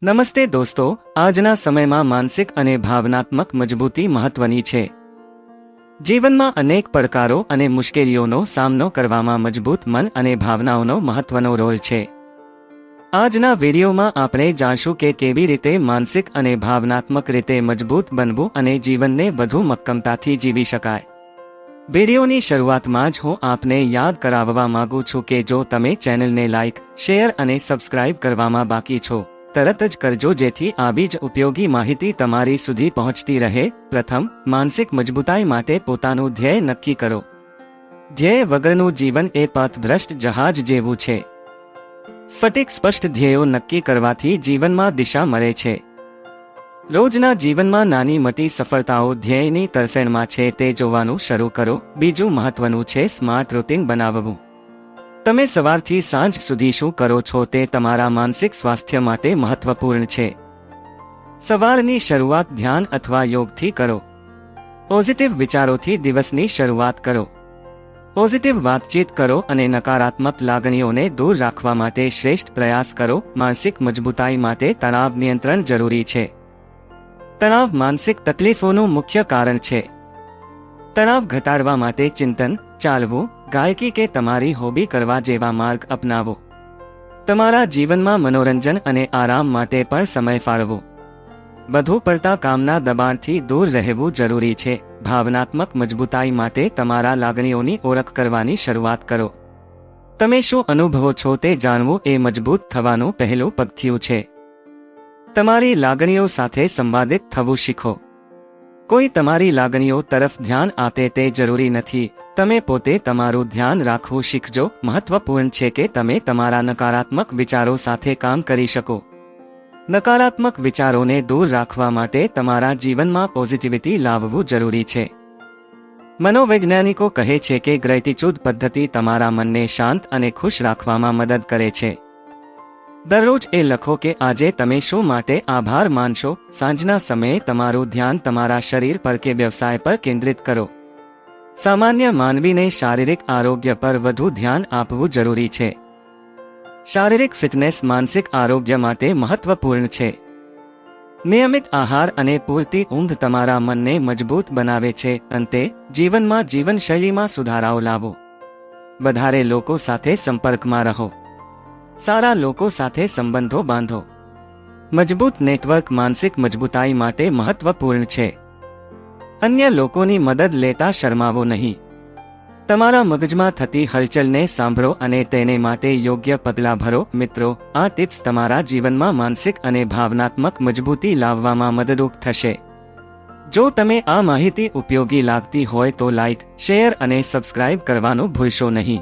નમસ્તે દોસ્તો, આજના સમયમાં માનસિક અને ભાવનાત્મક મજબૂતી મહત્વની છે. જીવનમાં અનેક પડકારો અને મુશ્કેલીઓનો સામનો કરવામાં મજબૂત મન અને ભાવનાઓનો મહત્વનો રોલ છે. આજના વિડીયોમાં આપણે જાણશું કે કેવી રીતે માનસિક અને ભાવનાત્મક રીતે મજબૂત બનવું અને જીવનને વધુ મક્કમતાથી જીવી શકાય. વિડીયોની શરૂઆતમાં જ હું આપને યાદ કરાવવા માંગુ છું કે જો તમે ચેનલને લાઇક, શેર અને સબસ્ક્રાઇબ કરવામાં બાકી છો, તરત જ કરજો જેથી આવી જ ઉપયોગી માહિતી તમારી સુધી પહોંચતી રહે. પ્રથમ, માનસિક મજબૂતાઈ માટે પોતાનું ધ્યેય નક્કી કરો. ધ્યેય વગરનું જીવન એ પથભ્રષ્ટ જહાજ જેવું છે. સટીક સ્પષ્ટ ધ્યેયો નક્કી કરવાથી જીવનમાં દિશા મળે છે. રોજના જીવનમાં નાની મોટી સફળતાઓ ધ્યેયની તરફેણમાં છે તે જોવાનું શરૂ કરો. બીજું મહત્વનું છે સ્માર્ટ રૂટીન બનાવવું. તમે સવારથી સાંજ સુધી શું કરો છો તે તમારા માનસિક સ્વાસ્થ્ય માટે મહત્વપૂર્ણ છે. સવારની શરૂઆત ધ્યાન અથવા યોગથી કરો. પોઝિટિવ વિચારોથી દિવસની શરૂઆત કરો. પોઝિટિવ વાતચીત કરો અને નકારાત્મક લાગણીઓને દૂર રાખવા માટે શ્રેષ્ઠ પ્રયાસ કરો. માનસિક મજબૂતાઈ માટે તણાવ નિયંત્રણ જરૂરી છે. તણાવ માનસિક તકલીફોનું મુખ્ય કારણ છે. તણાવ ઘટાડવા માટે ચિંતન, ચાલવું, ગાયકી કે તમારી હોબી કરવા જેવા માર્ગ અપનાવો. તમારા જીવનમાં મનોરંજન અને આરામ માટે પણ સમય ફાળવો. વધુ પડતા કામના દબાણથી દૂર રહેવું જરૂરી છે. ભાવનાત્મક મજબૂતાઈ માટે તમારા લાગણીઓની ઓળખ કરવાની શરૂઆત કરો. તમે શું અનુભવો છો તે જાણવું એ મજબૂત થવાનું પહેલું પગથિયું છે. તમારી લાગણીઓ સાથે સંવાદિત થવું શીખો. કોઈ તમારી લાગણીઓ તરફ ધ્યાન આપે તે જરૂરી નથી. તમે પોતે તમારું ધ્યાન રાખવું શીખજો. મહત્વપૂર્ણ છે કે તમે તમારા નકારાત્મક વિચારો સાથે કામ કરી શકો. નકારાત્મક વિચારોને દૂર રાખવા માટે તમારા જીવનમાં પોઝિટિવિટી લાવવું જરૂરી છે. મનોવૈજ્ઞાનિકો કહે છે કે ગ્રેટિટ્યૂડ પદ્ધતિ તમારા મનને શાંત અને ખુશ રાખવામાં મદદ કરે છે. દરરોજ એ લખો કે આજે તમે શું માટે આભાર માનશો. સાંજના સમયે તમારું ધ્યાન તમારા શરીર પર કે વ્યવસાય પર કેન્દ્રિત કરો. સામાન્ય માનવીને શારીરિક આરોગ્ય પર વધુ ધ્યાન આપવું જરૂરી છે. શારીરિક ફિટનેસ માનસિક આરોગ્ય માટે મહત્વપૂર્ણ છે. નિયમિત આહાર અને પૂરતી ઊંઘ તમારા મનને મજબૂત બનાવે છે. અંતે, જીવનમાં જીવનશૈલીમાં સુધારાઓ લાવો. વધારે લોકો સાથે સંપર્કમાં રહો. સારા લોકો સાથે સંબંધો બાંધો. મજબૂત નેટવર્ક માનસિક મજબૂતાઈ માટે મહત્વપૂર્ણ છે. અન્ય લોકોની મદદ લેતા શરમાવો નહીં. તમારા મગજમાં થતી હલચલને સાંભળો અને તેને માટે યોગ્ય પગલાં ભરો. મિત્રો, આ ટિપ્સ તમારા જીવનમાં માનસિક અને ભાવનાત્મક મજબૂતી લાવવામાં મદદરૂપ થશે. જો તમે આ માહિતી ઉપયોગી લાગતી હોય તો લાઇક, શેર અને સબસ્ક્રાઇબ કરવાનું ભૂલશો નહીં.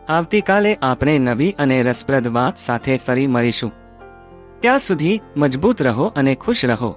આવતીકાલે આપણે નવી અને રસપ્રદ વાત સાથે ફરી મળીશું. ત્યાં સુધી મજબૂત રહો અને ખુશ રહો.